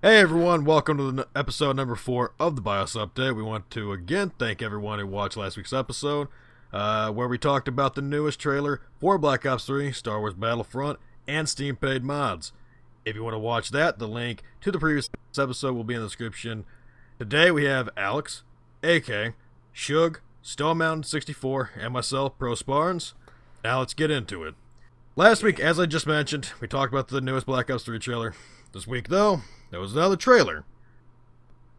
Hey everyone, welcome to the episode number 4 of the BIOS update. We want to again thank everyone who watched last week's episode, where we talked about the newest trailer for Black Ops 3, Star Wars Battlefront, and Steam paid mods. If you want to watch that, the link to the previous episode will be in the description. Today we have Alex, AK, Shug, Stone Mountain 64, and myself, Pro Sparns. Now let's get into it. Last week, as I just mentioned, we talked about the newest Black Ops 3 trailer. This week, though, there was another trailer.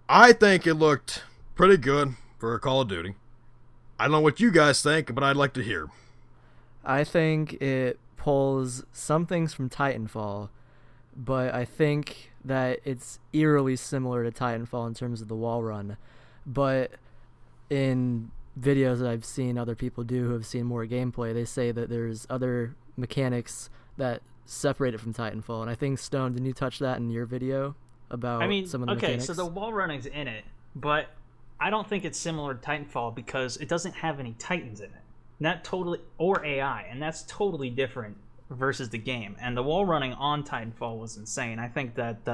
I think it looked pretty good for a Call of Duty. I don't know what you guys think, but I'd like to hear. I think it pulls some things from Titanfall, but I think that it's eerily similar to Titanfall in terms of the wall run. But in videos that I've seen other people do who have seen more gameplay, they say that there's other mechanics that separate it from Titanfall. And I think, Stone, didn't you touch that in your video about some of the mechanics? So the wall running's in it, but I don't think it's similar to Titanfall because it doesn't have any Titans in it. That totally, or AI, and that's totally different versus the game. And the wall running on Titanfall was insane. I think that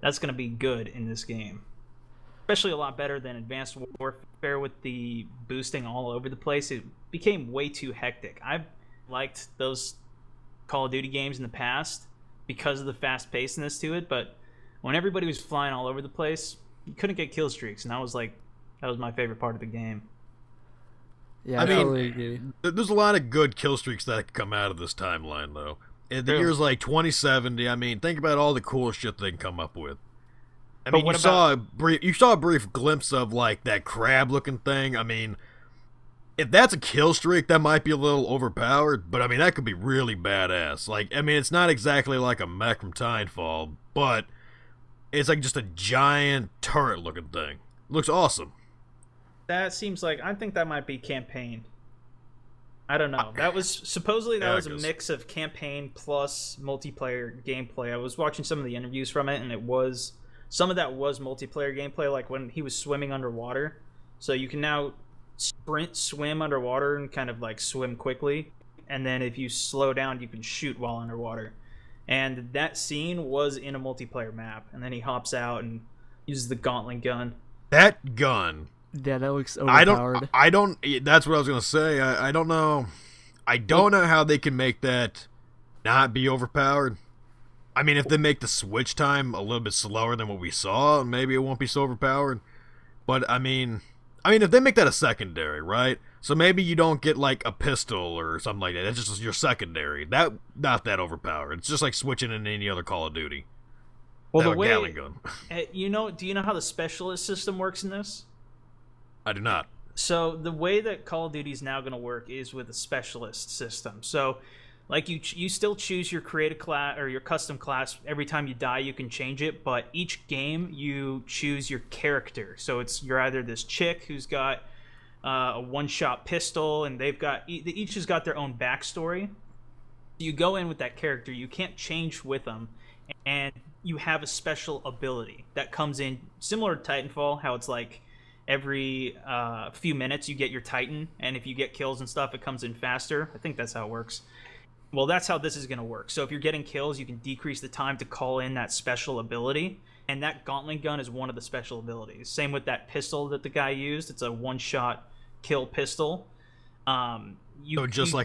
that's going to be good in this game, especially a lot better than Advanced Warfare with the boosting all over the place. It became way too hectic. I've liked those Call of Duty games in the past because of the fast pacedness to it, but when everybody was flying all over the place, you couldn't get kill streaks, and that was my favorite part of the game. Yeah, I totally mean, agree. There's a lot of good kill streaks that come out of this timeline, though. In the years like 2070, I mean, think about all the cool shit they can come up with. I mean, you saw a brief glimpse of like that crab-looking thing. I mean, if that's a kill streak, that might be a little overpowered, but I mean, that could be really badass. Like, I mean, it's not exactly like a mech from Titanfall, but it's like just a giant turret-looking thing. Looks awesome. That seems like, I think that might be campaign. I don't know. That was supposedly was a mix of campaign plus multiplayer gameplay. I was watching some of the interviews from it, and some of that was multiplayer gameplay, like when he was swimming underwater. So you can now swim underwater and kind of like swim quickly, and then if you slow down you can shoot while underwater. And that scene was in a multiplayer map, and then he hops out and uses the gauntlet gun. That gun, yeah, that looks overpowered. I don't that's what I was gonna say. I don't know how they can make that not be overpowered. I mean, if they make the switch time a little bit slower than what we saw, maybe it won't be so overpowered. But I mean, if they make that a secondary, right? So maybe you don't get like a pistol or something like that. That's just your secondary. That not that overpowered. It's just like switching in any other Call of Duty. Well, that the way Gatling gun. do you know how the specialist system works in this? I do not. So the way that Call of Duty is now going to work is with a specialist system. So like you still choose your creative class or your custom class. Every time you die, you can change it, but each game you choose your character. So you're either this chick who's got a one-shot pistol, and they each has got their own backstory. You go in with that character. You can't change with them, and you have a special ability that comes in similar to Titanfall. How it's like every few minutes you get your Titan, and if you get kills and stuff, it comes in faster. I think that's how it works. Well, that's how this is going to work. So if you're getting kills, you can decrease the time to call in that special ability. And that gauntlet gun is one of the special abilities. Same with that pistol that the guy used. It's a one-shot kill pistol. Like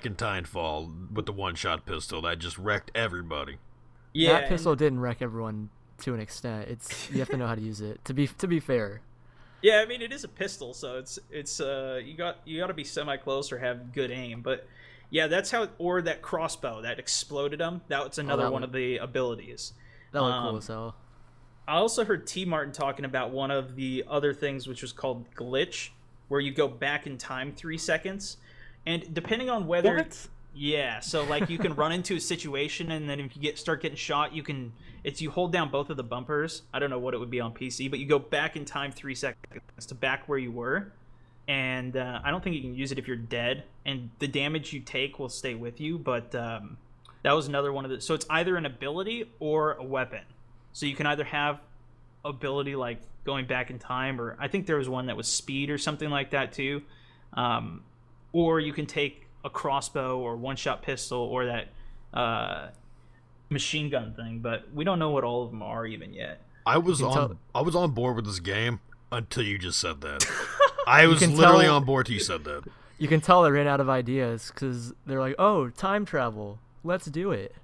in Titanfall with the one-shot pistol, that just wrecked everybody. Yeah, that pistol didn't wreck everyone to an extent. You have to know how to use it. To be fair. Yeah, I mean, it is a pistol, so it's you got to be semi-close or have good aim, but yeah, that's how. Or that crossbow that exploded him. That's another one of the abilities. That looked cool as hell. I also heard T. Martin talking about one of the other things, which was called glitch, where you go back in time 3 seconds, and depending on whether so like you can run into a situation, and then if you start getting shot, you hold down both of the bumpers. I don't know what it would be on PC, but you go back in time 3 seconds to back where you were. And I don't think you can use it if you're dead, and the damage you take will stay with you, but that was another one of the... So it's either an ability or a weapon. So you can either have ability like going back in time, or I think there was one that was speed or something like that too. Or you can take a crossbow or one-shot pistol or that machine gun thing, but we don't know what all of them are even yet. I was You can on board with this game until you just said that. I was literally on board till you said that. You can tell they ran out of ideas because they're like, oh, time travel. Let's do it.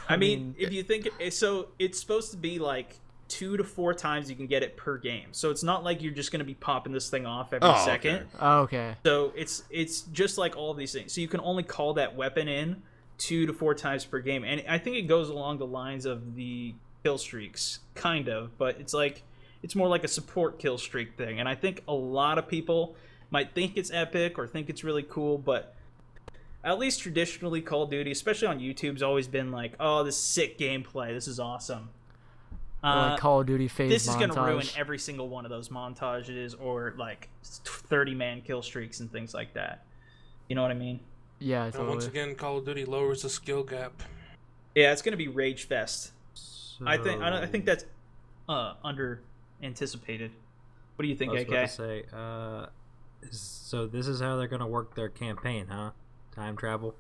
I mean, if you think so, it's supposed to be like 2 to 4 times you can get it per game. So it's not like you're just going to be popping this thing off every second. Okay. Oh, okay. So it's just like all of these things. So you can only call that weapon in 2 to 4 times per game, and I think it goes along the lines of the kill streaks, kind of. But it's more like a support kill streak thing. And I think a lot of people might think it's epic or think it's really cool, but at least traditionally Call of Duty, especially on YouTube, has always been like, oh, this sick gameplay, this is awesome. Or like Call of Duty phase This montage. is going to ruin every single one of those montages or like 30-man kill streaks and things like that. You know what I mean? Yeah, And totally. once again, Call of Duty lowers the skill gap. Yeah, it's going to be Rage Fest. So, I think that's under anticipated. What do you think, I was AK? about to say, so this is how they're gonna work their campaign, huh? Time travel.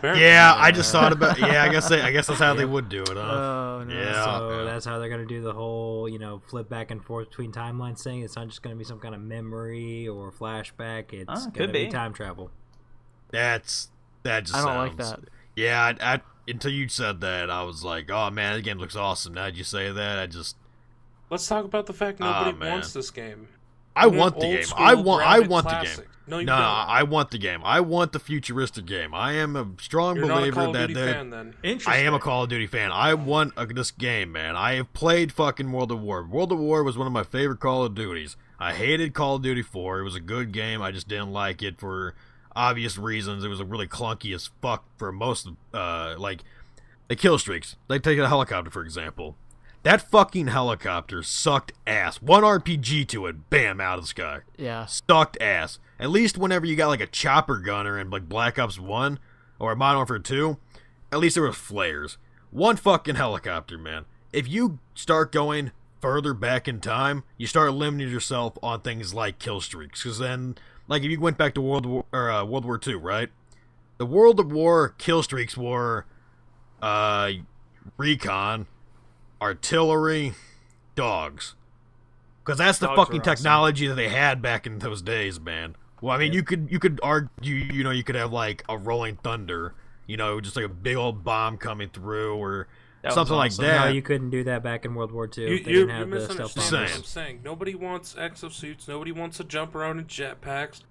Yeah, I just thought about. Yeah, I guess that's how they would do it, huh? Oh, no. Yeah. So that's how they're gonna do the whole, flip back and forth between timelines thing. It's not just gonna be some kind of memory or flashback. It's could gonna be be. time travel. That just I don't sounds, like that. Yeah, I until you said that, I was like, oh man, the game looks awesome. Now that you say that, Let's talk about the fact nobody man. wants this game. I want the Old game. school, I want grounded the classic. game. No, you No, don't. I want the game. I want the futuristic game. I am a strong You're not a believer Call of that Duty fan, then. Interesting. I am a Call of Duty fan. I want this game, man. I have played fucking World at War. World at War was one of my favorite Call of Duties. I hated Call of Duty 4. It was a good game. I just didn't like it for obvious reasons. It was really clunky as fuck for most like the kill streaks. Like take a helicopter for example. That fucking helicopter sucked ass. 1 RPG to it, bam, out of the sky. Yeah. Sucked ass. At least whenever you got like a chopper gunner in like Black Ops 1 or Modern Warfare 2, at least there were flares. 1 fucking helicopter, man. If you start going further back in time, you start limiting yourself on things like kill streaks. Because then, like if you went back to World War II, right? The World of War kill streaks were recon, artillery, dogs. Because that's the Dogs fucking were awesome. technology that they had back in those days, man. Well, I mean, you could argue, you could have like a rolling thunder, just like a big old bomb coming through or That was something like awesome. that. No, you couldn't do that back in World War II. They You're didn't have the stealth misunderstanding what bombers. I'm saying. Nobody wants exosuits. Nobody wants to jump around in jetpacks.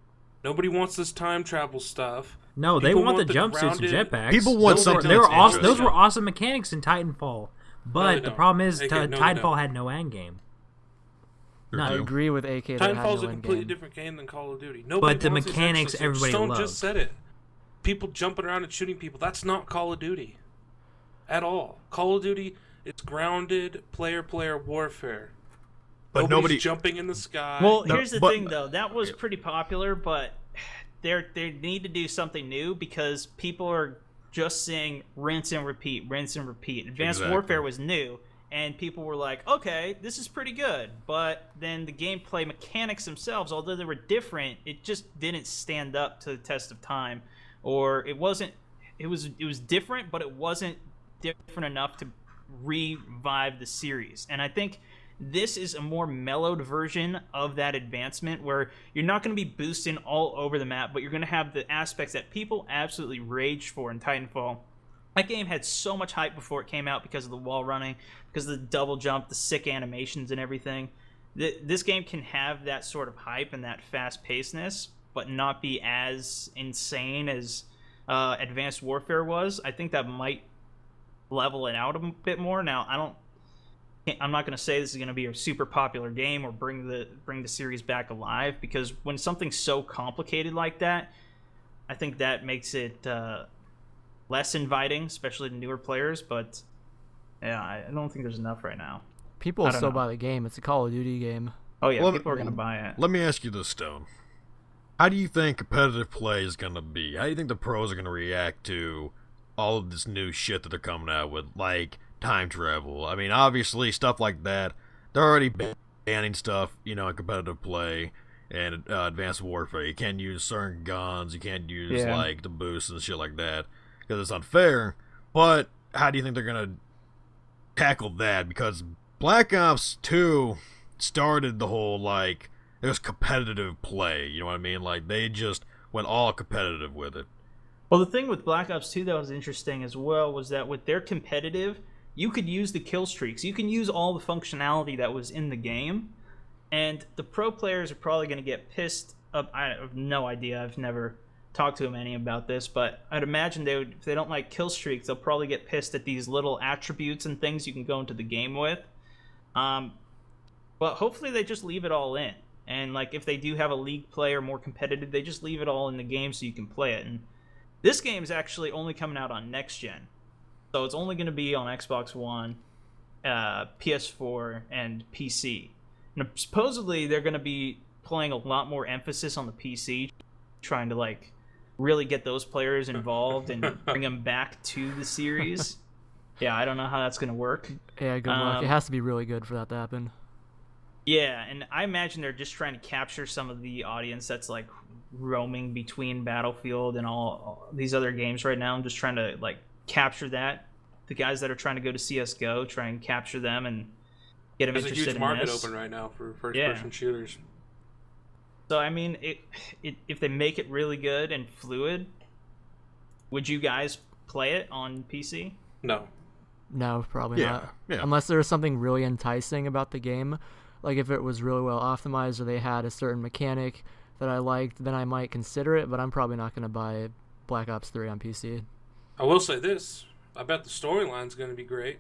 Nobody wants this time travel stuff. No, they People want the want the jumpsuits and grounded- jetpacks. People want something They were that's awesome. Those interesting. were awesome mechanics in Titanfall. But they the don't. problem is, AK, no, they Titanfall don't. had no end game. Sure I do. agree with AK that it had Titanfall's no a end completely game. different game than Call of Duty. Nobody But the wants these mechanics exosuits. everybody Stone loved. just said it. People jumping around and shooting people. That's not Call of Duty. At all. Call of Duty, it's grounded player warfare. But Nobody's nobody. jumping in the sky. Well, No, here's the but- thing, though. That was pretty popular, but they need to do something new because people are just saying rinse and repeat, rinse and repeat. Advanced Exactly. Warfare was new, and people were like, okay, this is pretty good. But then the gameplay mechanics themselves, although they were different, it just didn't stand up to the test of time. Or it wasn't, it was different, but it wasn't different enough to revive the series. And I think this is a more mellowed version of that advancement where you're not going to be boosting all over the map, but you're going to have the aspects that people absolutely raged for in Titanfall. That game had so much hype before it came out because of the wall running, because of the double jump, the sick animations and everything. This game can have that sort of hype and that fast-pacedness, but not be as insane as Advanced Warfare was. I think that might level it out a bit more. Now, I'm not going to say this is going to be a super popular game or bring the series back alive, because when something's so complicated like that, I think that makes it less inviting, especially to newer players. But yeah, I don't think there's enough right now. People I will don't still know. buy the game. It's a Call of Duty game. Oh yeah, Well, people are going to buy it. Let me ask you this, Stone. How do you think competitive play is going to be? How do you think the pros are going to react to all of this new shit that they're coming out with, like time travel? I mean, obviously, stuff like that, they're already banning stuff, in competitive play and Advanced Warfare. You can't use certain guns, you can't use, like, the boosts and shit like that, because it's unfair. But how do you think they're going to tackle that, because Black Ops 2 started the whole, like, it was competitive play, you know what I mean? Like, they just went all competitive with it. Well, the thing with Black Ops 2 that was interesting as well was that with their competitive, you could use the kill streaks. You can use all the functionality that was in the game, and the pro players are probably going to get pissed up. I have no idea. I've never talked to them any about this, but I'd imagine if they don't like kill streaks, they'll probably get pissed at these little attributes and things you can go into the game with. But hopefully they just leave it all in. And like if they do have a league play or more competitive, they just leave it all in the game so you can play it. And this game is actually only coming out on next gen, so it's only going to be on Xbox One, PS4, and PC. And supposedly they're going to be playing a lot more emphasis on the PC, trying to like really get those players involved and bring them back to the series. Yeah, I don't know how that's going to work. Yeah, good luck. It has to be really good for that to happen. Yeah, and I imagine they're just trying to capture some of the audience that's like roaming between Battlefield and all these other games right now. I'm just trying to like capture that. The guys that are trying to go to CS:GO, try and capture them and get them interested in this. There's a huge market open right now for first-person shooters. So I mean, if they make it really good and fluid, would you guys play it on PC? No, probably not. Yeah. Unless there was something really enticing about the game. Like if it was really well optimized or they had a certain mechanic that I liked, then I might consider it, but I'm probably not going to buy Black Ops 3 on PC. I will say this. I bet the storyline's going to be great.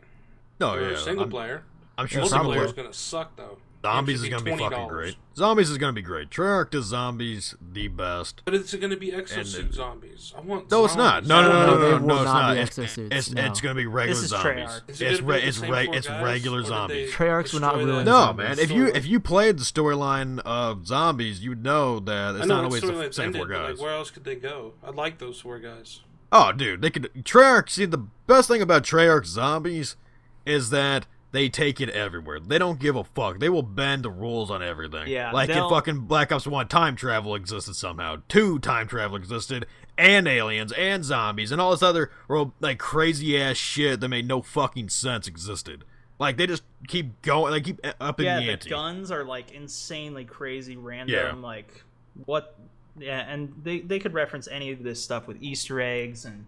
No, for yeah. Single player. I'm sure Multiplayer single is going to suck, though. Zombies is going to be fucking great. Zombies is going to be great. Treyarch does zombies the best. But it's going to be exosuit zombies. I want No, zombies. it's not. No, They will it's not not. be It's exosuits, going to be regular This is zombies. Treyarch. Is it gonna be the same four It's guys, regular or did zombies. they Treyarch would not destroy ruin that? No, zombies. man. If you played the storyline of zombies, you'd know that it's not always the same four guys. Like, where else could they go? I'd like those four guys. Oh, dude, they could. Treyarch. See, the best thing about Treyarch zombies is that they take it everywhere. They don't give a fuck. They will bend the rules on everything. Yeah, like in fucking Black Ops 1, time travel existed somehow. 2, time travel existed, and aliens, and zombies, and all this other like crazy ass shit that made no fucking sense existed. Like they just keep going. They keep upping the ante. The guns are like insanely crazy, random. Yeah. Like what? Yeah, and they could reference any of this stuff with Easter eggs and.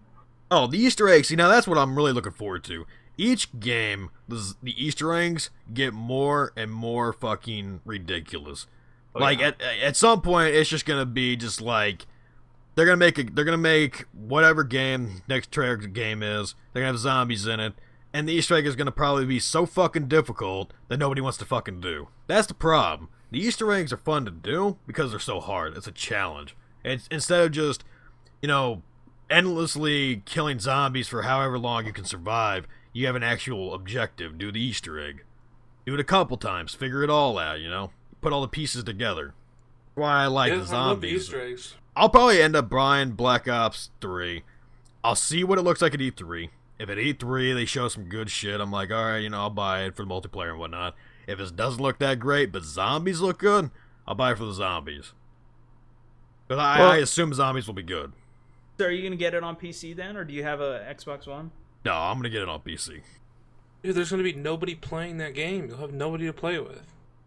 Oh, the Easter eggs. See, now that's what I'm really looking forward to. Each game, the Easter eggs get more and more fucking ridiculous. At some point, it's just gonna be just like they're gonna make whatever game next Treyarch game is. They're gonna have zombies in it, and the Easter egg is gonna probably be so fucking difficult that nobody wants to fucking do. That's the problem. The Easter eggs are fun to do because they're so hard. It's a challenge. It's instead of just endlessly killing zombies for however long you can survive. You have an actual objective. Do the Easter egg. Do it a couple times. Figure it all out, Put all the pieces together. That's why I like the zombies. I love the Easter eggs. I'll probably end up buying Black Ops 3. I'll see what it looks like at E3. If at E3 they show some good shit, I'm like, alright, I'll buy it for the multiplayer and whatnot. If it doesn't look that great, but zombies look good, I'll buy it for the zombies. But I assume zombies will be good. So are you gonna get it on PC then, or do you have a Xbox One? No, I'm gonna get it on PC. Dude, there's gonna be nobody playing that game. You'll have nobody to play with.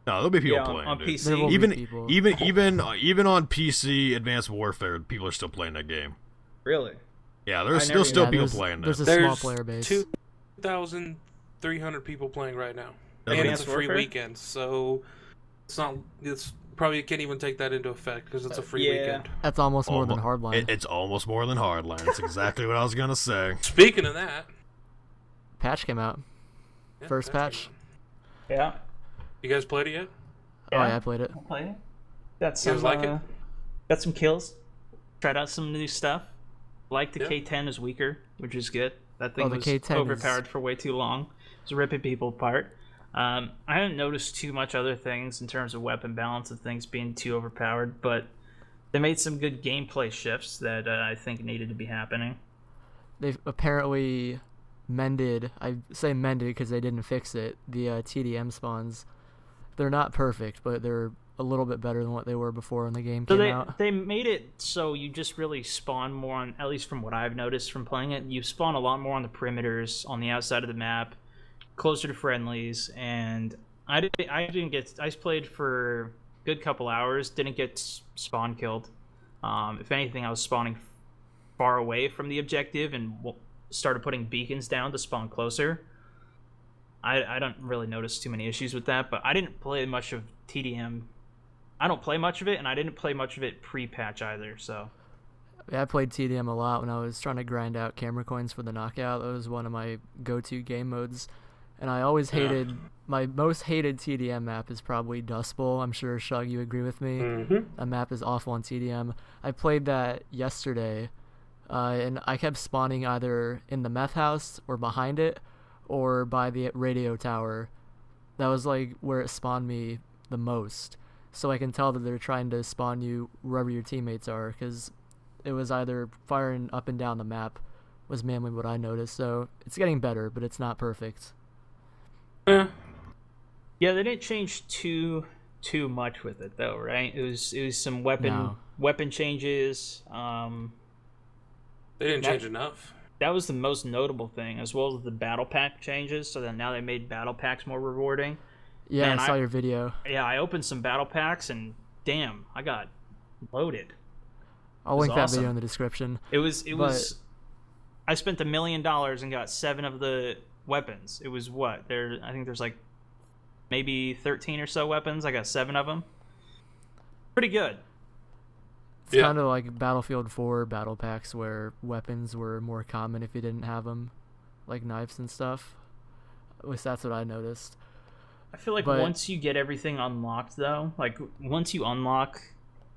No, there'll be people playing on dude. PC. There will be people. Even on PC Advanced Warfare, people are still playing that game. Really? Yeah, there's still people there's- playing There's that. a small player base. 2,300 people playing right now, and Advanced it's a free Warfare? weekend, so it's probably can't even take that into effect because it's a free weekend. That's almost more than Hardline. It's almost more than Hardline. That's exactly what I was gonna say. Speaking of that, Patch came out. yeah, First patch. Yeah. You guys played it yet? Oh yeah, I played it. I'll play it. Got You some guys like it? Got some kills. Tried out some new stuff. Like the Yeah. K10 is weaker, which is good. That thing the was K10 overpowered for way too long. It was ripping people apart. I haven't noticed too much other things in terms of weapon balance of things being too overpowered, but they made some good gameplay shifts that I think needed to be happening. They've apparently mended. I say mended because they didn't fix it. The TDM spawns. They're not perfect, but they're a little bit better than what they were before when the game So came out. they made it so you just really spawn more on, at least from what I've noticed from playing it, you spawn a lot more on the perimeters on the outside of the map. closer to friendlies, and I didn't get. I played for a good couple hours, didn't get spawn killed. If anything, I was spawning far away from the objective and started putting beacons down to spawn closer. I don't really notice too many issues with that, but I didn't play much of TDM. I don't play much of it, and I didn't play much of it pre-patch either, so... Yeah, I played TDM a lot when I was trying to grind out camera coins for the knockout. That was one of my go-to game modes. And I always hated... My most hated TDM map is probably Dust Bowl. I'm sure, Shug, you agree with me. Mm-hmm. That map is awful on TDM. I played that yesterday, and I kept spawning either in the meth house or behind it, or by the radio tower. That was like where it spawned me the most. So I can tell that they're trying to spawn you wherever your teammates are, because it was either firing up and down the map was mainly what I noticed. So it's getting better, but it's not perfect. Yeah, they didn't change too much with it though, right? It was some weapon changes. They didn't change enough. That was the most notable thing, as well as the battle pack changes. So then now they made battle packs more rewarding. Yeah, Man, I saw your video. Yeah, I opened some battle packs and damn, I got loaded. I'll link that video in the description. It was. I spent $1 million and got 7 of the weapons. It was what? I think there's like maybe 13 or so weapons. I got 7 of them. Pretty good. It's kind of like Battlefield 4 battle packs where weapons were more common if you didn't have them, like knives and stuff. At least that's what I noticed. I feel like once you get everything unlocked, though, like once you unlock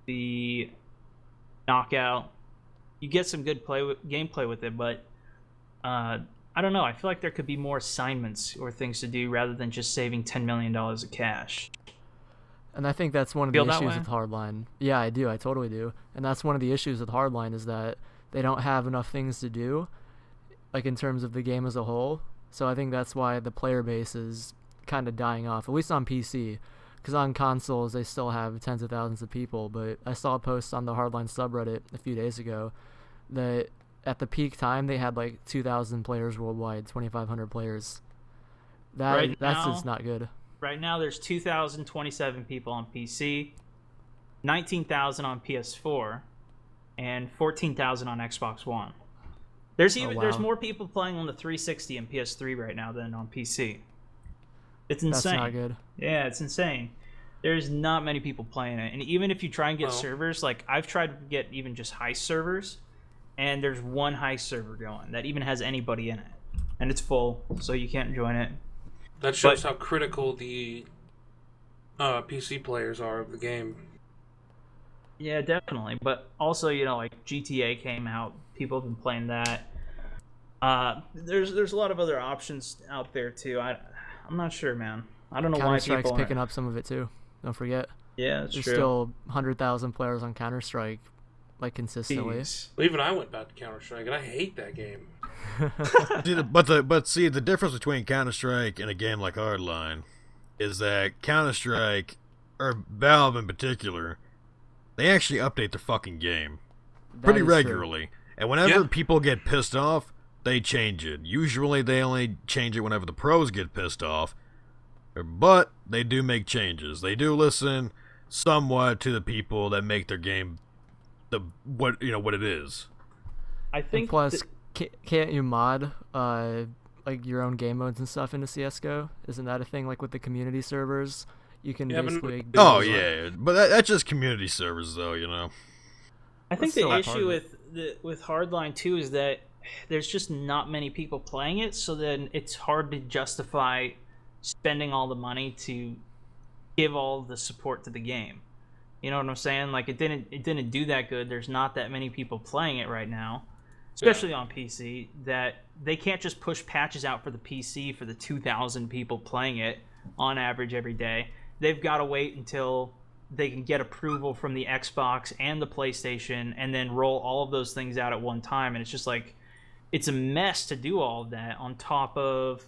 the knockout, you get some good gameplay with it, but I don't know. I feel like there could be more assignments or things to do rather than just saving $10 million of cash. And I think that's one of the issues with Hardline. Yeah, I do. I totally do. And that's one of the issues with Hardline is that they don't have enough things to do, like in terms of the game as a whole. So I think that's why the player base is kind of dying off, at least on PC. Because on consoles, they still have tens of thousands of people. But I saw a post on the Hardline subreddit a few days ago that at the peak time, they had like 2,000 players worldwide, 2,500 players. That's just not good. Right now, there's 2,027 people on PC, 19,000 on PS4, and 14,000 on Xbox One. There's more people playing on the 360 and PS3 right now than on PC. It's insane. That's not good. Yeah, it's insane. There's not many people playing it, and even if you try and get servers, like I've tried to get even just heist servers, and there's one heist server going that even has anybody in it, and it's full, so you can't join it. That shows how critical the PC players are of the game. Yeah, definitely. But also, like GTA came out. People have been playing that. There's a lot of other options out there too. I'm not sure, man. I don't know why people Counter-Strike's picking up some of it too. Don't forget. Yeah, that's There's true. still 100,000 players on Counter-Strike, like consistently. Jeez. Well, even I went back to Counter-Strike, and I hate that game. But see, the difference between Counter-Strike and a game like Hardline is that Counter-Strike, or Valve in particular, they actually update their fucking game pretty regularly. True. And whenever people get pissed off, they change it. Usually they only change it whenever the pros get pissed off, but they do make changes. They do listen somewhat to the people that make their game what it is. I think. And plus, can't you mod like your own game modes and stuff into CS:GO? Isn't that a thing? Like with the community servers, you can basically. But that's just community servers, though. I think the issue with Hardline too is that there's just not many people playing it, so then it's hard to justify spending all the money to give all the support to the game. You know what I'm saying? Like it didn't do that good. There's not that many people playing it right now, especially on PC, that they can't just push patches out for the PC for the 2,000 people playing it on average every day. They've got to wait until they can get approval from the Xbox and the PlayStation and then roll all of those things out at one time. And it's just like, it's a mess to do all of that on top of,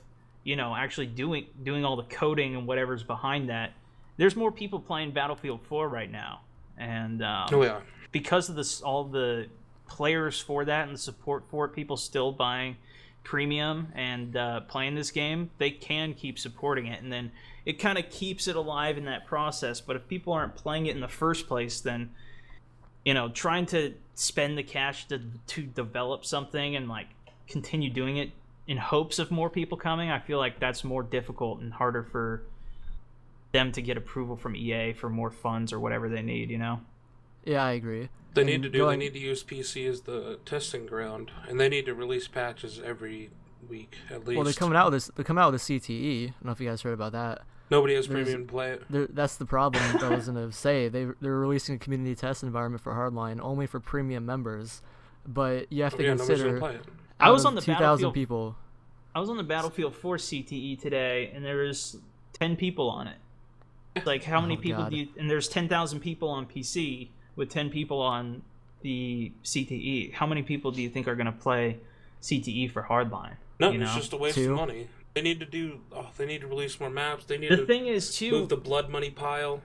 actually doing all the coding and whatever's behind that. There's more people playing Battlefield 4 right now. And because of this, all the players for that and the support for it, people still buying premium and playing this game, they can keep supporting it, and then it kind of keeps it alive in that process. But if people aren't playing it in the first place, then trying to spend the cash to develop something and like continue doing it in hopes of more people coming, I feel like that's more difficult and harder for them to get approval from EA for more funds or whatever they need. Yeah, I agree. They need to use PC as the testing ground, and they need to release patches every week at least. Well, they're coming out with a CTE. I don't know if you guys heard about that. Nobody has premium to play it. That's the problem that I was gonna say. They're releasing a community test environment for Hardline only for premium members, but you have to consider. Play it. I was on the 2,000 people. I was on the Battlefield 4 CTE today, and there was 10 people on it. Like, how many people God. do you? And there's 10,000 people on PC with 10 people on the CTE. How many people do you think are going to play CTE for Hardline? No, it's just a waste of 2. money. They need to release more maps. They need The to thing is, too, move the blood money pile.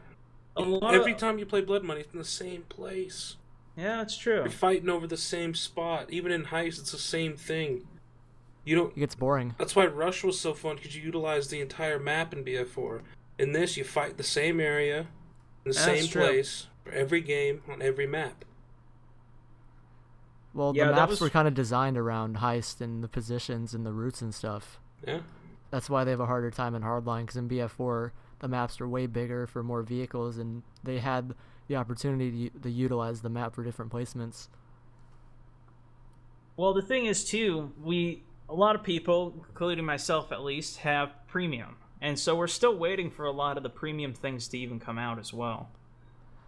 Every time you play blood money, it's in the same place. Yeah, that's true. You're fighting over the same spot. Even in Heist, it's the same thing. It gets boring. That's why Rush was so fun, because you utilize the entire map in BF4. In this, you fight the same area, in the same place, for every game, on every map. Well, the maps were kind of designed around Heist and the positions and the routes and stuff. Yeah. That's why they have a harder time in Hardline, because in BF4, the maps are way bigger for more vehicles, and they had the opportunity to utilize the map for different placements. Well, the thing is, too, a lot of people, including myself at least, have premium. And so we're still waiting for a lot of the premium things to even come out as well.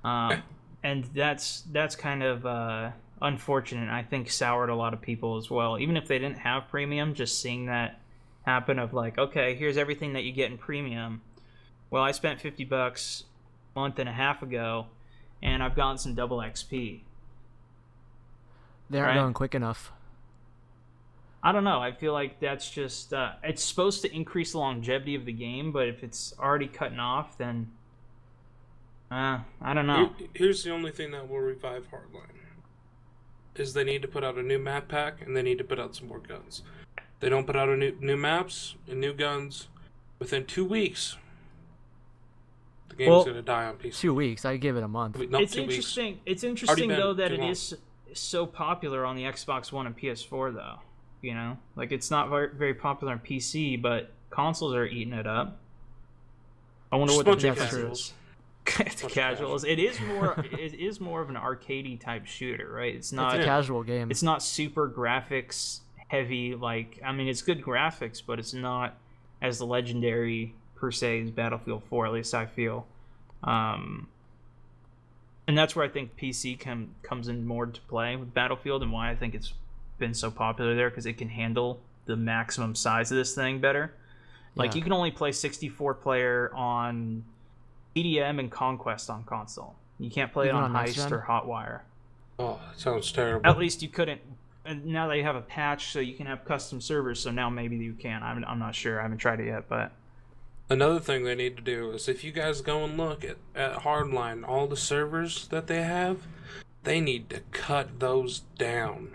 And that's kind of unfortunate. I think soured a lot of people as well. Even if they didn't have premium, just seeing that happen of like, okay, here's everything that you get in premium. Well, I spent $50 a month and a half ago, and I've gotten some double XP. They aren't going quick enough. I don't know. I feel like that's just... it's supposed to increase the longevity of the game, but if it's already cutting off, then... I don't know. Here's the only thing that will revive Hardline. Is they need to put out a new map pack, and they need to put out some more guns. They don't put out a new maps and new guns within 2 weeks. The game's going to die on PC. 2 weeks. I give it a month. It's interesting. It's interesting, though, that it is so popular on the Xbox One and PS4, though. Like, it's not very, very popular on PC, but consoles are eating it up. I wonder what the difference is. Casuals. It is more of an arcadey type shooter, right? It's not a casual game. It's not super graphics heavy. Like, I mean, it's good graphics, but it's not as legendary per se as Battlefield 4. At least I feel. And that's where I think PC comes in more to play with Battlefield, and why I think it's been so popular there, because it can handle the maximum size of this thing better. Like, you can only play 64 player on EDM and Conquest on console. You can't play it on Heist or Hotwire. Oh, that sounds terrible. At least you couldn't. And now they have a patch, so you can have custom servers. So now maybe you can. I'm not sure. I haven't tried it yet, but another thing they need to do is, if you guys go and look at Hardline, all the servers that they have, they need to cut those down.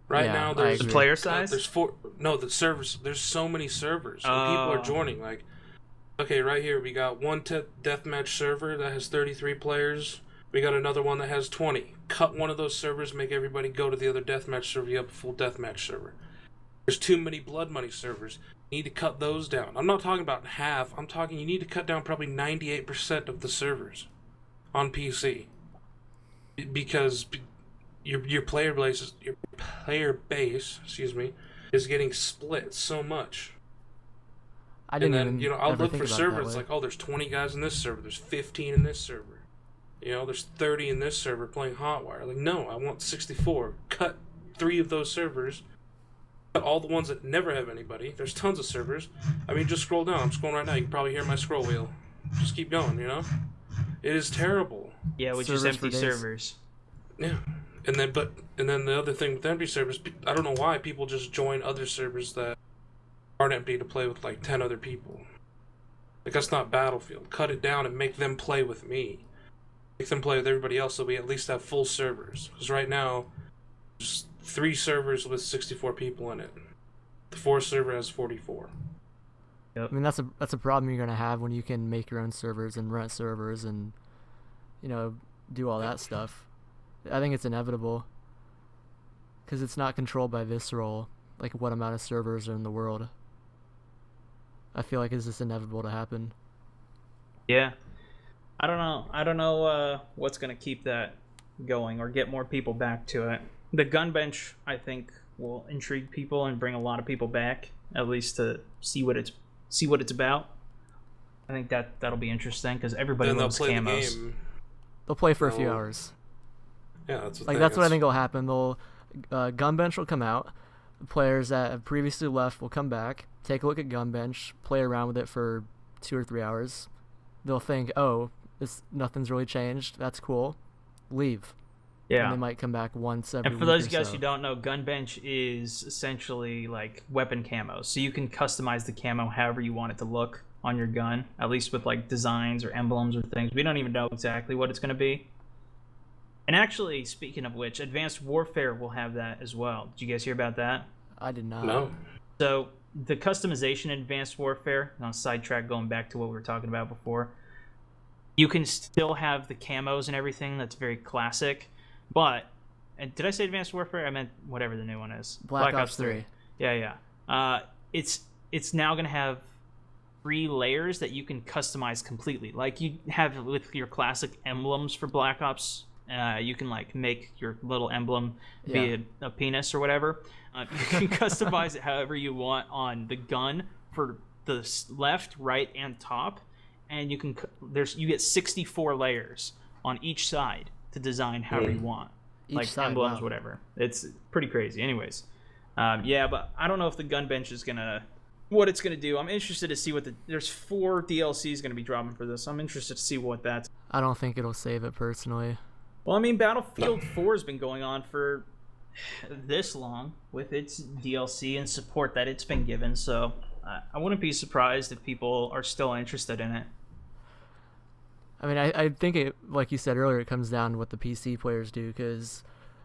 Right now, there's the player size. There's the servers. There's so many servers. And people are joining. Like, okay, right here we got one deathmatch server that has 33 players. We got another one that has 20. Cut one of those servers, make everybody go to the other deathmatch server. You have a full deathmatch server. There's too many blood money servers. You need to cut those down. I'm not talking about half. I'm talking you need to cut down probably 98% of the servers on PC, because your player base is getting split so much. I'll look for servers like, oh, there's 20 guys in this server, there's 15 in this server, there's 30 in this server playing Hotwire. Like, no, I want 64. Cut 3 of those servers. Cut all the ones that never have anybody. There's tons of servers. I mean, just scroll down. I'm scrolling right now. You can probably hear my scroll wheel. Just keep going. It is terrible. Yeah, with just empty servers. Yeah. And then the other thing with empty servers, I don't know why people just join other servers that aren't empty to play with like 10 other people. Like, that's not Battlefield. Cut it down and make them play with me. Make them play with everybody else, so we at least have full servers. Because right now, there's 3 servers with 64 people in it. The Force server has 44. I mean, that's a problem you're gonna have when you can make your own servers and rent servers and, do all that stuff. I think it's inevitable because it's not controlled by Visceral, like what amount of servers are in the world. I feel like it's just inevitable to happen. Yeah. I don't know what's going to keep that going or get more people back to it. The gun bench, I think, will intrigue people and bring a lot of people back, at least to see what it's about. I think that'll be interesting because everybody Then they'll loves play camos. the game. They'll play for a few hours. Yeah, that's Like that's what I think will happen. They'll gun bench will come out. The players that have previously left will come back, take a look at gun bench, play around with it for 2 or 3 hours. They'll think, oh, nothing's really changed. That's cool. Leave. Yeah. And they might come back once every And for week those or of you guys so. who don't know, gun bench is essentially like weapon camos. So you can customize the camo however you want it to look on your gun, at least with like designs or emblems or things. We don't even know exactly what it's going to be. And actually, speaking of which, Advanced Warfare will have that as well. Did you guys hear about that? I did not. No. So the customization in Advanced Warfare, on sidetrack going back to what we were talking about before, you can still have the camos and everything. That's very classic. But, and did I say Advanced Warfare? I meant whatever the new one is. Black Ops 3. Yeah. It's now going to have 3 layers that you can customize completely. Like you have with your classic emblems for Black Ops. You can like make your little emblem be a penis or whatever. You can customize it however you want on the gun for the left, right, and top, and you get 64 layers on each side to design however you want, like side, emblems, wow. whatever. It's pretty crazy. Anyways, but I don't know if the gun bench is what it's gonna do. I'm interested to see there's 4 DLCs gonna be dropping for this. I'm interested to see what that's. I don't think it'll save it personally. Well, I mean, Battlefield 4 has been going on for this long with its DLC and support that it's been given, so I wouldn't be surprised if people are still interested in it. I mean, I think it, like you said earlier, it comes down to what the PC players do, because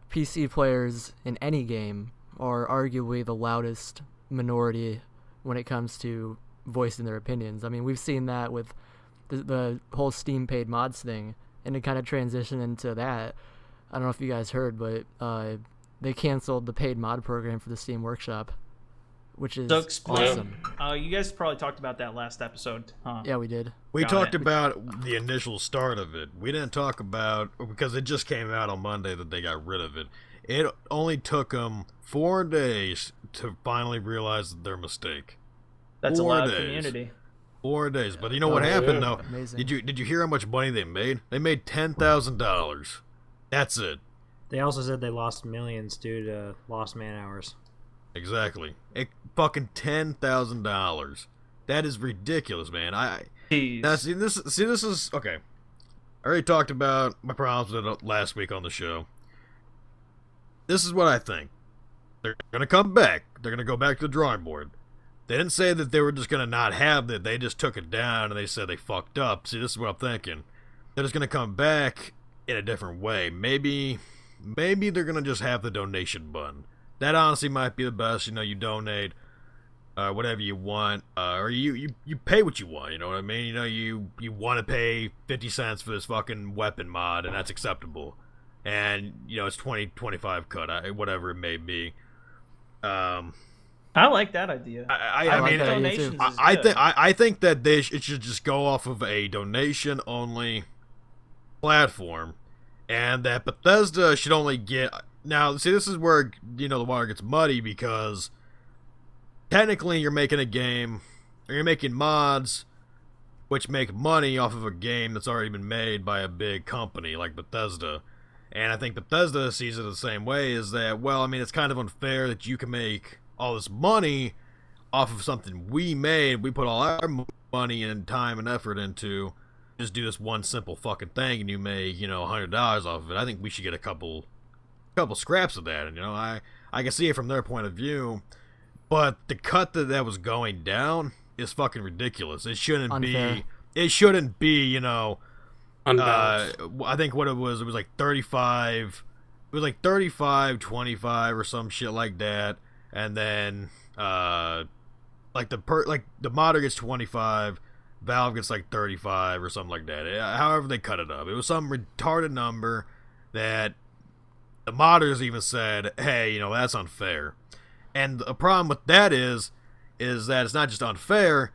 PC players in any game are arguably the loudest minority when it comes to voicing their opinions. I mean, we've seen that with the whole Steam paid mods thing, and it kind of transitioned into that. I don't know if you guys heard, but they canceled the paid mod program for the Steam Workshop, which is awesome. You guys probably talked about that last episode, huh? Yeah, we did. We talked about the initial start of it. We didn't talk about, because it just came out on Monday that they got rid of it. It only took them 4 days to finally realize their mistake. That's 4 a loud days. community. 4 days. But you know what happened, though? Amazing. Did you hear how much money they made? They made $10,000. That's it. They also said they lost millions due to lost man hours. Exactly. Fucking $10,000. That is ridiculous, man. Now, see, this is okay. I already talked about my problems with it last week on the show. This is what I think. They're gonna come back. They're gonna go back to the drawing board. They didn't say that they were just gonna not have it. They just took it down and they said they fucked up. See, this is what I'm thinking. They're just gonna come back in a different way. Maybe they're gonna just have the donation button. That honestly might be the best. You donate whatever you want, or you pay what you want. You know what I mean? You want to pay 50 cents for this fucking weapon mod, and that's acceptable. And it's 20-25 cut, whatever it may be. I like that idea. I mean, donations is I think that it should just go off of a donation only platform, and that Bethesda should only get. Now, see, this is where the water gets muddy, because technically you're making a game, or you're making mods, which make money off of a game that's already been made by a big company like Bethesda. And I think Bethesda sees it the same way, is that, well, I mean, it's kind of unfair that you can make all this money off of something we made. We put all our money and time and effort into just do this one simple fucking thing, and you make, $100 off of it. I think we should get a couple scraps of that. And, I can see it from their point of view, but the cut that was going down is fucking ridiculous. It shouldn't Unfair. be, Unbalanced. I think what it was like 35, it was like 35, 25 or some shit like that. And then like the modder gets 25, Valve gets like 35 or something like that. However they cut it up, it was some retarded number that the modders even said, "Hey, that's unfair." And the problem with that is that it's not just unfair.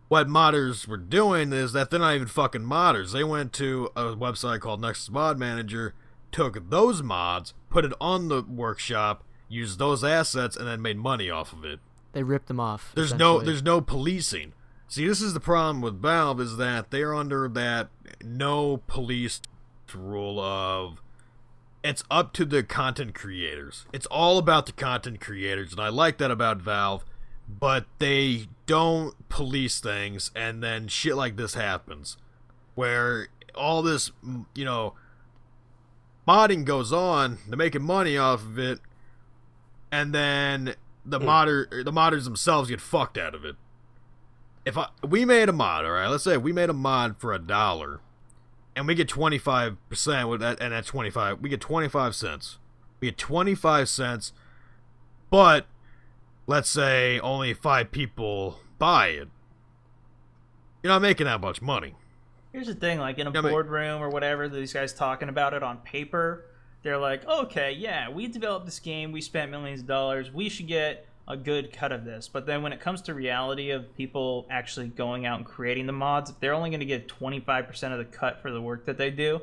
What modders were doing is that they're not even fucking modders. They went to a website called Nexus Mod Manager, took those mods, put it on the workshop, used those assets, and then made money off of it. They ripped them off. There's no policing. See, this is the problem with Valve, is that they're under that no police rule of it's up to the content creators. It's all about the content creators, and I like that about Valve, but they don't police things, and then shit like this happens. Where all this, modding goes on, they're making money off of it, and then the modders themselves get fucked out of it. We made a mod, all right, let's say we made a mod for $1, and we get 25% with that, and that's 25. We get 25 cents. We get 25 cents, but let's say only 5 people buy it. You're not making that much money. Here's the thing, like in a boardroom or whatever, these guys talking about it on paper, they're like, okay, yeah, we developed this game, we spent millions of dollars, we should get a good cut of this. But then when it comes to reality of people actually going out and creating the mods, if they're only going to get 25% of the cut for the work that they do,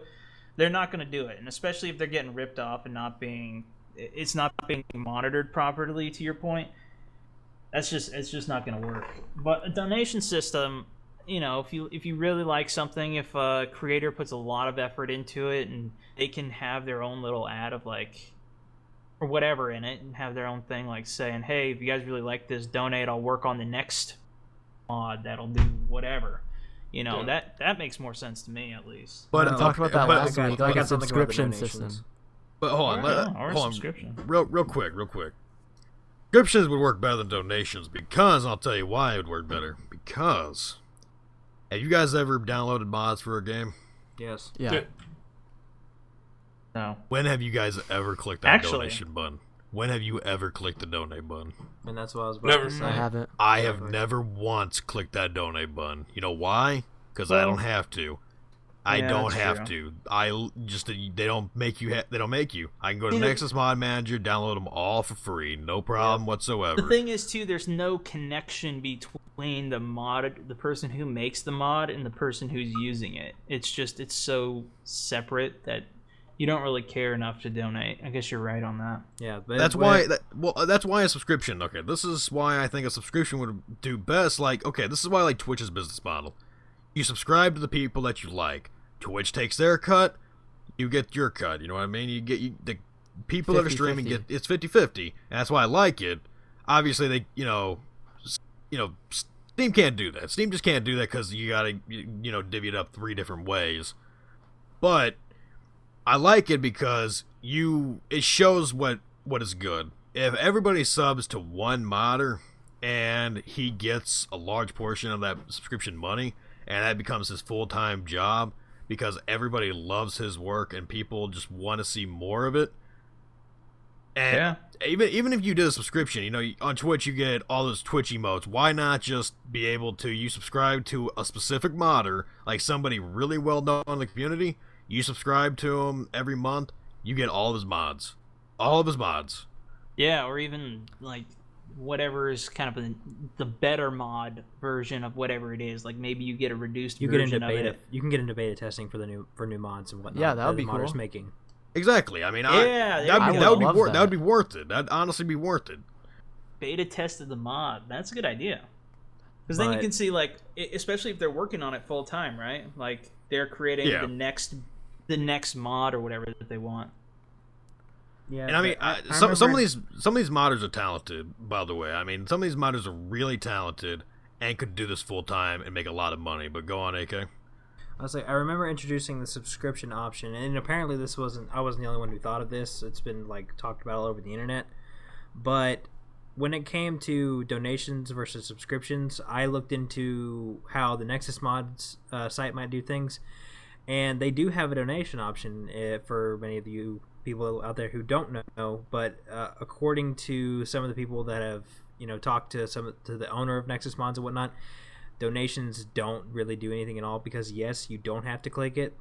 they're not going to do it. And especially if they're getting ripped off and it's not being monitored properly, to your point, it's just not going to work. But a donation system, if you really like something, if a creator puts a lot of effort into it and they can have their own little ad of like, or whatever in it, and have their own thing like saying, hey, if you guys really like this, donate, I'll work on the next mod that'll do whatever. That makes more sense to me, at least. But we talked about that last week, like a subscription system. But hold on, subscription. real quick. Subscriptions would work better than donations, because I'll tell you why it would work better. Because have you guys ever downloaded mods for a game? Yes. Yeah. No. When have you guys ever clicked that donation button? When have you ever clicked the donate button? And that's what I was about to say. I haven't. I have never once clicked that donate button. You know why? Because I don't have to. I don't have to. They don't make you. They don't make you. I can go to Nexus Mod Manager, download them all for free, no problem whatsoever. The thing is, too, there's no connection between the person who makes the mod, and the person who's using it. It's so separate that you don't really care enough to donate. I guess you're right on that. Yeah, but that's why a subscription. Okay, this is why I think a subscription would do best. This is why I like Twitch's business model. You subscribe to the people that you like. Twitch takes their cut, you get your cut. You know what I mean? The people that are streaming get it's 50-50. And that's why I like it. Obviously, they Steam can't do that. Steam just can't do that because you gotta divvy it up 3 different ways. But I like it because it shows what is good. If everybody subs to one modder and he gets a large portion of that subscription money, and that becomes his full-time job because everybody loves his work and people just want to see more of it. And even if you did a subscription, on Twitch you get all those Twitch emotes. Why not just be able to, you subscribe to a specific modder, like somebody really well known in the community, you subscribe to him every month, you get all of his mods. All of his mods. Yeah, or even like whatever is kind of the better mod version of whatever it is. Like maybe you get a reduced version of it. You can get into beta testing for new mods and whatnot. Yeah, that would be modders cool. making. Exactly. I mean, that would be worth it. That'd honestly be worth it. Beta tested the mod. That's a good idea. Because then you can see, like, especially if they're working on it full time, right? Like they're creating the next mod or whatever that they want. Yeah, and I mean, some of these modders are talented. By the way, I mean, some of these modders are really talented and could do this full time and make a lot of money. But go on, AK. I remember introducing the subscription option, and apparently I wasn't the only one who thought of this. It's been talked about all over the internet. But when it came to donations versus subscriptions, I looked into how the Nexus Mods site might do things, and they do have a donation option for many of you people out there who don't know. But according to some of the people that have talked to the owner of Nexus Mods and whatnot. Donations don't really do anything at all because yes, you don't have to click it,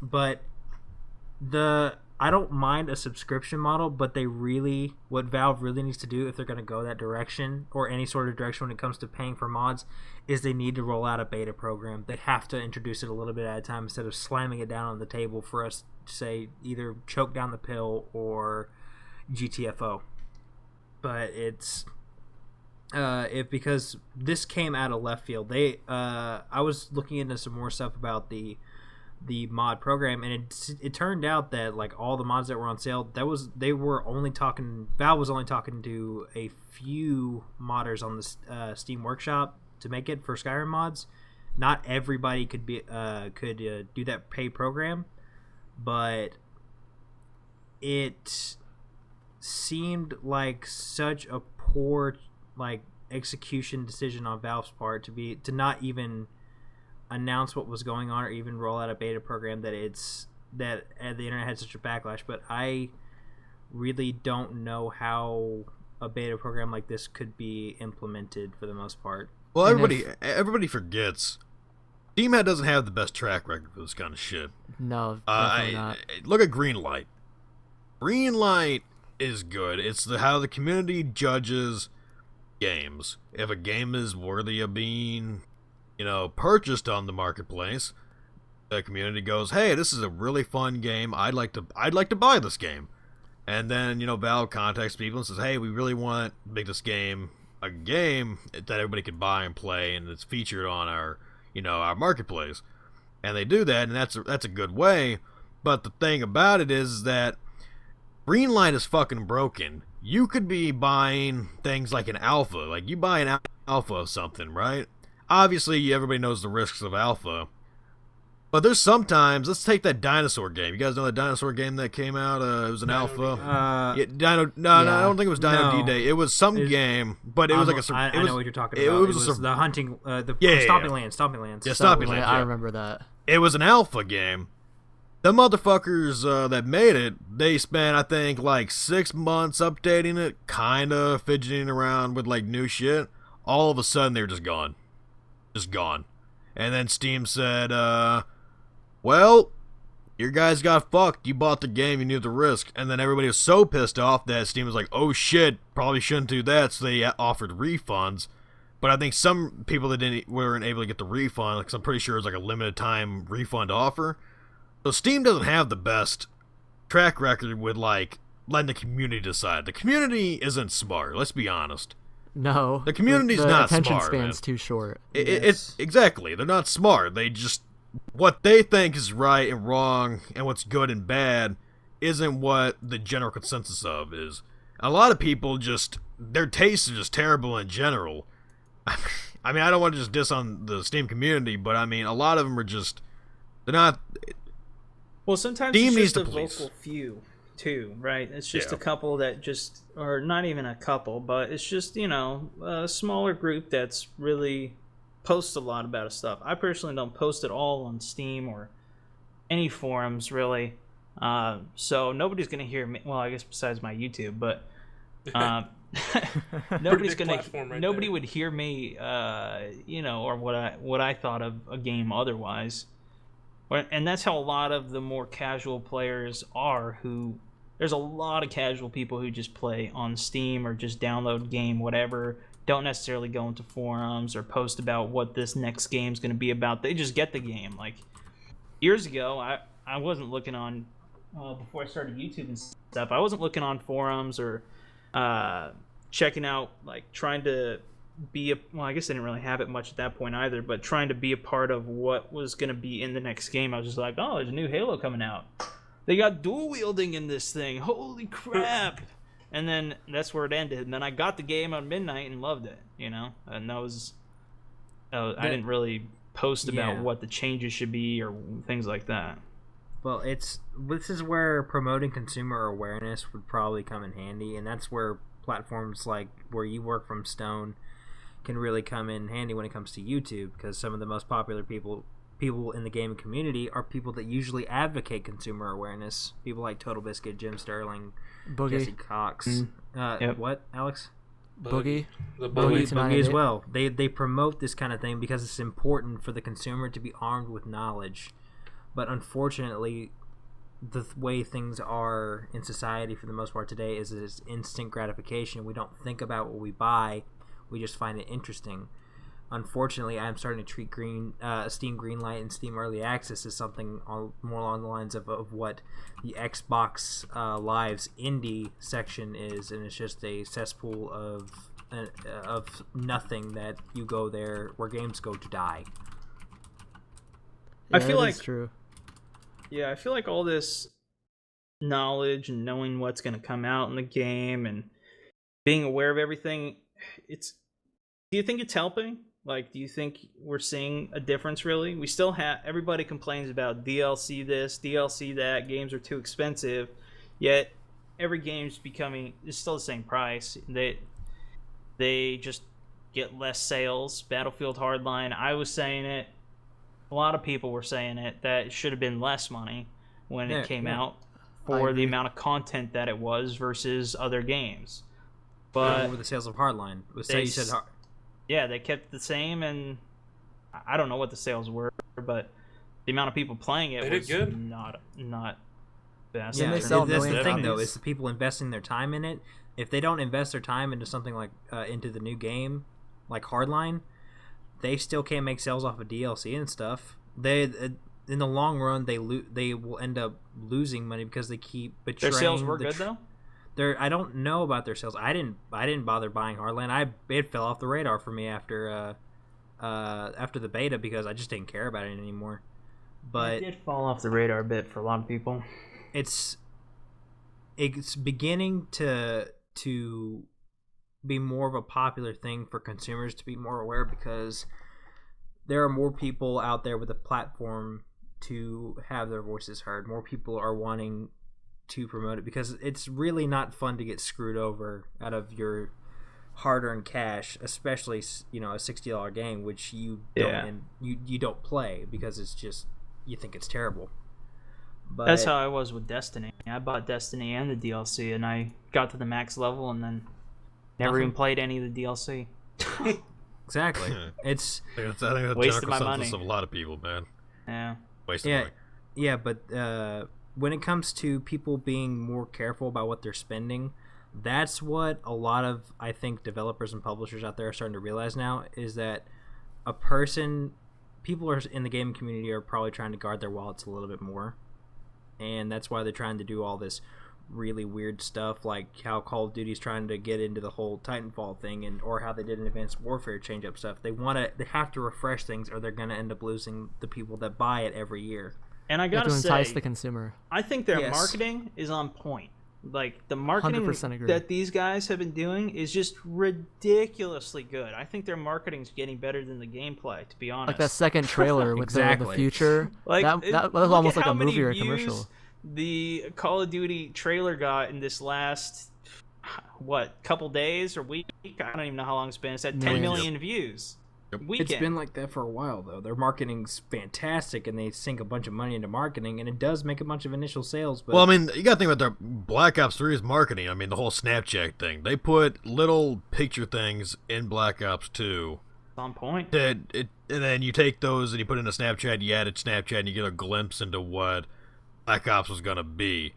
but I don't mind a subscription model, but what Valve really needs to do if they're going to go that direction or any sort of direction when it comes to paying for mods is they need to roll out a beta program. They have to introduce it a little bit at a time instead of slamming it down on the table for us to say either choke down the pill or GTFO. But it's because this came out of left field. I was looking into some more stuff about the mod program, and it turned out that like all the mods that were on sale, Valve was only talking to a few modders on the Steam Workshop to make it for Skyrim mods. Not everybody could do that pay program, but it seemed like such a poor like execution decision on Valve's part to not even announce what was going on or even roll out a beta program that the internet had such a backlash. But I really don't know how a beta program like this could be implemented for the most part. Well, everybody forgets Steam doesn't have the best track record for this kind of shit. No, definitely not. Look at Greenlight. Greenlight is good. It's how the community judges games. If a game is worthy of being purchased on the marketplace, the community goes, hey, this is a really fun game, I'd like to buy this game. And then Valve contacts people and says, hey, we really want to make this game a game that everybody can buy and play, and it's featured on our marketplace. And they do that, and that's a good way. But the thing about it is that Greenlight is fucking broken. You could be buying things like an alpha, like you buy an alpha of something, right? Obviously, everybody knows the risks of alpha. But there's sometimes, let's take that dinosaur game. You guys know that dinosaur game that came out? It was an alpha. No, I don't think it was Dino D-Day. It was some game, but it was like a... I know what you're talking about. It was the hunting... Stomping Lands. Yeah, Stomping Lands. I remember that. It was an alpha game. The motherfuckers that made it, they spent, I think, like 6 months updating it, kind of fidgeting around with like new shit. All of a sudden, they were just gone. Just gone. And then Steam said, well, your guys got fucked. You bought the game, you knew the risk. And then everybody was so pissed off that Steam was like, oh shit, probably shouldn't do that. So they offered refunds. But I think some people that weren't able to get the refund, because I'm pretty sure it was like a limited time refund offer. So Steam doesn't have the best track record with like letting the community decide. The community isn't smart, let's be honest. No. The community's not smart. The attention span's too short. It's exactly. They're not smart. They just... What they think is right and wrong and what's good and bad isn't what the general consensus of is. A lot of people just... Their tastes are just terrible in general. I mean, I don't want to just diss on the Steam community, but I mean, a lot of them are just... They're not... Well, sometimes Steam it's just a police. vocal few, too, right? It's just a couple that just, or not even a couple, but it's just, a smaller group that's really posts a lot about stuff. I personally don't post at all on Steam or any forums, really. So nobody's going to hear me, well, I guess besides my YouTube, but nobody would hear me, or what I thought of a game otherwise. And that's how a lot of the more casual players are, there's a lot of casual people who just play on Steam or just download game, whatever, don't necessarily go into forums or post about what this next game's going to be about. They just get the game. Like, years ago, I wasn't looking on, before I started YouTube and stuff, I wasn't looking on forums or checking out, like, trying to be well, I guess I didn't really have it much at that point either, but trying to be a part of what was going to be in the next game. I was just like, oh, there's a new Halo coming out. They got dual wielding in this thing. Holy crap. And then that's where it ended. And then I got the game on midnight and loved it, and that was I didn't really post about what the changes should be or things like that. Well, this is where promoting consumer awareness would probably come in handy, and that's where platforms like where you work from Stone can really come in handy when it comes to YouTube, because some of the most popular people in the gaming community are people that usually advocate consumer awareness. People like Total Biscuit, Jim Sterling, Boogie. Jesse Cox. Yep. What, Alex? Boogie. The Boogie Boogie. tonight. Boogie as well. They promote this kind of thing because it's important for the consumer to be armed with knowledge. But unfortunately, the way things are in society for the most part today is instant gratification. We don't think about what we buy. We just find it interesting. Unfortunately, I'm starting to treat Steam Greenlight and Steam Early Access as something more along the lines of what the Xbox Live's indie section is, and it's just a cesspool of nothing that you go there where games go to die. Yeah, I feel that like is true. Yeah, I feel like all this knowledge and knowing what's going to come out in the game and being aware of everything, do you think it's helping? Like, do you think we're seeing a difference really? We still have, everybody complains about DLC this, DLC that, games are too expensive, yet every game's it's still the same price. They just get less sales. Battlefield Hardline, I was saying it, a lot of people were saying it, that it should have been less money when it came out for the amount of content that it was versus other games. But over the sales of Hardline, yeah, they kept the same, and I don't know what the sales were, but the amount of people playing it was not best. Yeah, they sell that's the million thing though, copies. is the people investing their time in it. If they don't invest their time into something like into the new game, like Hardline, they still can't make sales off of DLC and stuff. They in the long run they will end up losing money because they keep betraying. Their sales were good though. I don't know about their sales. I didn't bother buying Hardline. It fell off the radar for me after the beta because I just didn't care about it anymore. But It did fall off the radar a bit for a lot of people. it's beginning to be more of a popular thing for consumers to be more aware, because there are more people out there with a platform to have their voices heard. More people are wanting to promote it because it's really not fun to get screwed over out of your hard-earned cash, especially a $60 game which you don't play because it's just, you think it's terrible. But that's how I was with Destiny. I bought Destiny and the DLC, and I got to the max level and then never even played any of the DLC. Exactly. I think that's the Wasted general my consensus money. of a lot of people, man. Yeah. Wasting Yeah, money. yeah, but when it comes to people being more careful about what they're spending, that's what a lot of, I think, developers and publishers out there are starting to realize now, is that people are in the gaming community are probably trying to guard their wallets a little bit more, and that's why they're trying to do all this really weird stuff, like how Call of Duty's trying to get into the whole Titanfall thing, or how they did an Advanced Warfare change up stuff. They have to refresh things, or they're going to end up losing the people that buy it every year. And I You have gotta to entice say, the consumer. I think their Yes. marketing is on point. Like, the marketing 100% agree. that these guys have been doing is just ridiculously good. I think their marketing's getting better than the gameplay, to be honest. Like that second trailer with the Exactly. future. Like, that was look almost at like how a many movie or a views commercial. The Call of Duty trailer got in this last, couple days or week? I don't even know how long it's been. It's at 10 Millions. million views. Yep. Weekend. It's been like that for a while, though. Their marketing's fantastic, and they sink a bunch of money into marketing, and it does make a bunch of initial sales. But Well, I mean, you got to think about their Black Ops 3's marketing. I mean, the whole Snapchat thing. They put little picture things in Black Ops 2. on point. And then you take those and you put in a Snapchat, you add it to Snapchat, and you get a glimpse into what Black Ops was going to be.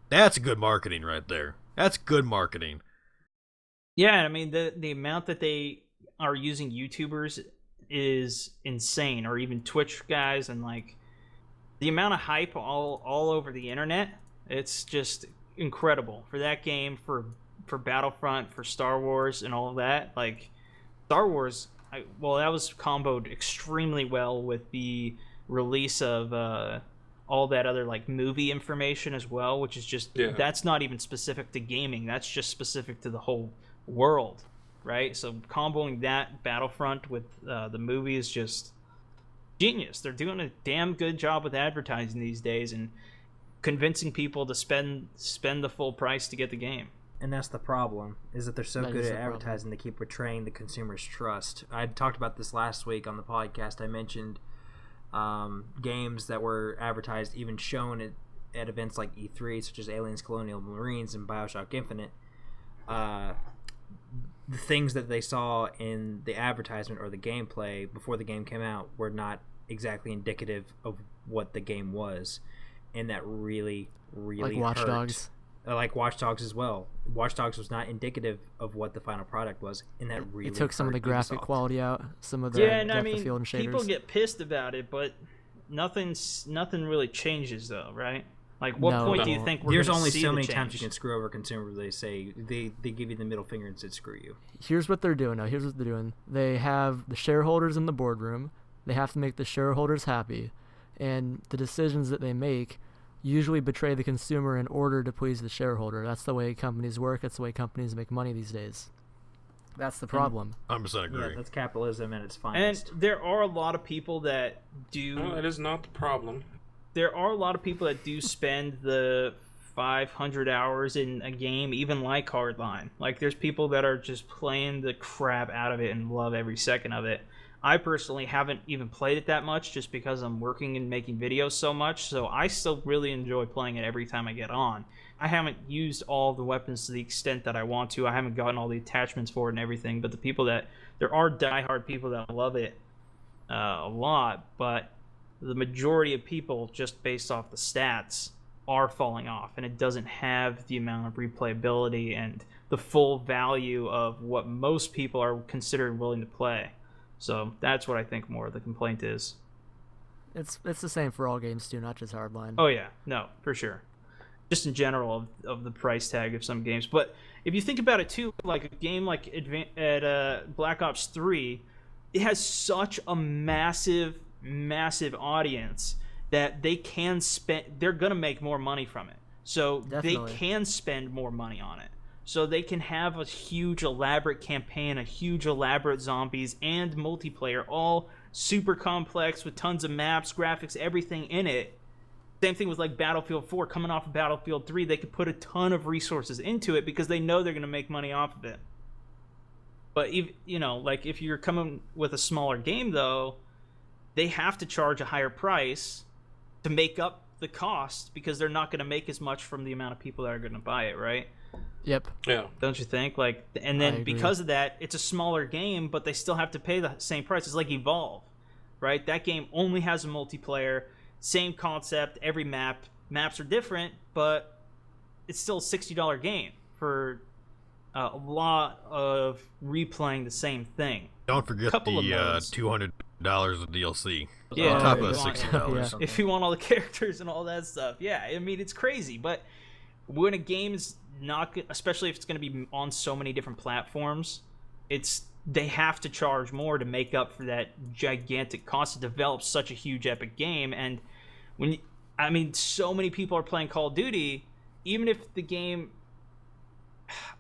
That's good marketing right there. That's good marketing. Yeah, I mean, the amount that they are using YouTubers is insane, or even Twitch guys, and like the amount of hype all over the internet. It's just incredible for that game, for Battlefront, for Star Wars, and all of that. Like Star Wars, that was comboed extremely well with the release of all that other like movie information as well, which is just that's not even specific to gaming. That's just specific to the whole world, right? So comboing that Battlefront with the movie is just genius. They're doing a damn good job with advertising these days and convincing people to spend the full price to get the game. And that's the problem, is that they're so That good is at the problem. advertising, they keep betraying the consumer's trust. I talked about this last week on the podcast. I mentioned games that were advertised, even shown at events like E3, such as Aliens, Colonial Marines, and Bioshock Infinite. the things that they saw in the advertisement or the gameplay before the game came out were not exactly indicative of what the game was, and that really like Watch hurt. Dogs. Like Watch Dogs as well. Watch Dogs was not indicative of what the final product was, and that really It took some of the hurt graphic Ubisoft. quality out, some of the and depth I mean, of field and shaders. people get pissed about it, but nothing really changes though, right? Like, what No, point do no. you think we're There's gonna only see so the many change? times you can screw over consumers. They say they give you the middle finger and said screw you. Here's what they're doing now. Here's what they're doing. They have the shareholders in the boardroom. They have to make the shareholders happy, and the decisions that they make usually betray the consumer in order to please the shareholder. That's the way companies work. That's the way companies make money these days. That's the problem. 100% agree. Yeah, that's capitalism at its And finest. there are a lot of people that do. No, that is not the problem. There are a lot of people that do spend the 500 hours in a game, even like Hardline. Like, there's people that are just playing the crap out of it and love every second of it. I personally haven't even played it that much just because I'm working and making videos so much, so I still really enjoy playing it every time I get on. I haven't used all the weapons to the extent that I want to. I haven't gotten all the attachments for it and everything, but there are diehard people that love it a lot, but the majority of people, just based off the stats, are falling off, and it doesn't have the amount of replayability and the full value of what most people are considered willing to play. So that's what I think more of the complaint is. It's the same for all games too, not just Hardline. Oh yeah, no, for sure. Just in general of the price tag of some games. But if you think about it too, like a game like Black Ops 3, it has such a massive audience that they're gonna make more money from it. So Definitely. they can spend more money on it. So they can have a huge elaborate campaign, a huge elaborate zombies and multiplayer, all super complex with tons of maps, graphics, everything in it. Same thing with like Battlefield 4 coming off of Battlefield 3. They could put a ton of resources into it because they know they're going to make money off of it. But if you're coming with a smaller game though, they have to charge a higher price to make up the cost because they're not going to make as much from the amount of people that are going to buy it, right? Yep. Yeah. Don't you think? And I then agree. because of that, it's a smaller game, but they still have to pay the same price. It's like Evolve, right? That game only has a multiplayer, same concept, every maps are different, but it's still a $60 game for a lot of replaying the same thing. Don't forget Couple of the modes. $200 of DLC. Yeah, on top if of you want- $60. Yeah. If you want all the characters and all that stuff, yeah, I mean, it's crazy. But when a game is not, especially if it's going to be on so many different platforms, they have to charge more to make up for that gigantic cost to develop such a huge epic game. And so many people are playing Call of Duty, even if the game,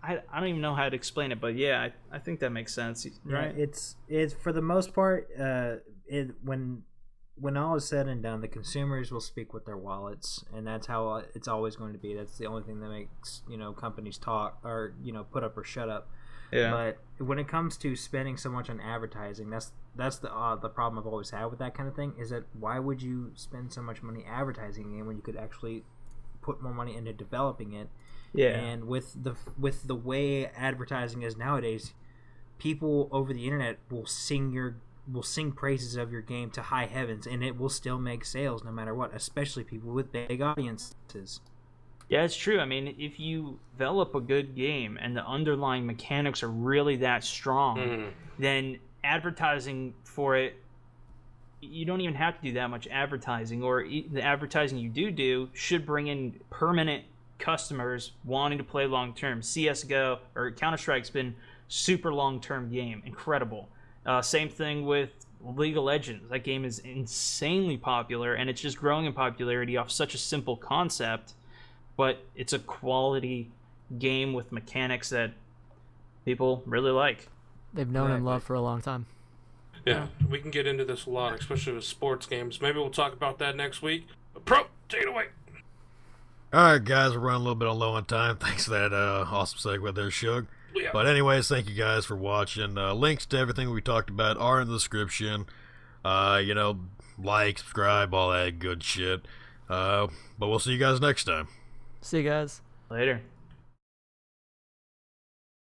I don't even know how to explain it, but yeah, I think that makes sense, right? Yeah, it's for the most part, when all is said and done, the consumers will speak with their wallets, and that's how it's always going to be. That's the only thing that makes companies talk or put up or shut up. Yeah. But when it comes to spending so much on advertising, that's the problem I've always had with that kind of thing. Is that why would you spend so much money advertising a game when you could actually put more money into developing it? Yeah. And with the way advertising is nowadays, people over the internet will sing praises of your game to high heavens, and it will still make sales no matter what, especially people with big audiences. Yeah, it's true. I mean, if you develop a good game and the underlying mechanics are really that strong, then advertising for it, you don't even have to do that much advertising, or the advertising you do should bring in permanent customers wanting to play long term. CS:GO or Counter-Strike's been super long term game, incredible. Same thing with League of Legends. That game is insanely popular, and it's just growing in popularity off such a simple concept, but it's a quality game with mechanics that people really like. They've known and loved for a long time. Yeah, we can get into this a lot, especially with sports games. Maybe we'll talk about that next week. But Pro, take it away. Alright, guys, we're running a little bit on low on time. Thanks for that awesome segue there, Shug. Yeah. But anyways, thank you guys for watching. Links to everything we talked about are in the description. Like, subscribe, all that good shit. But we'll see you guys next time. See you guys. Later.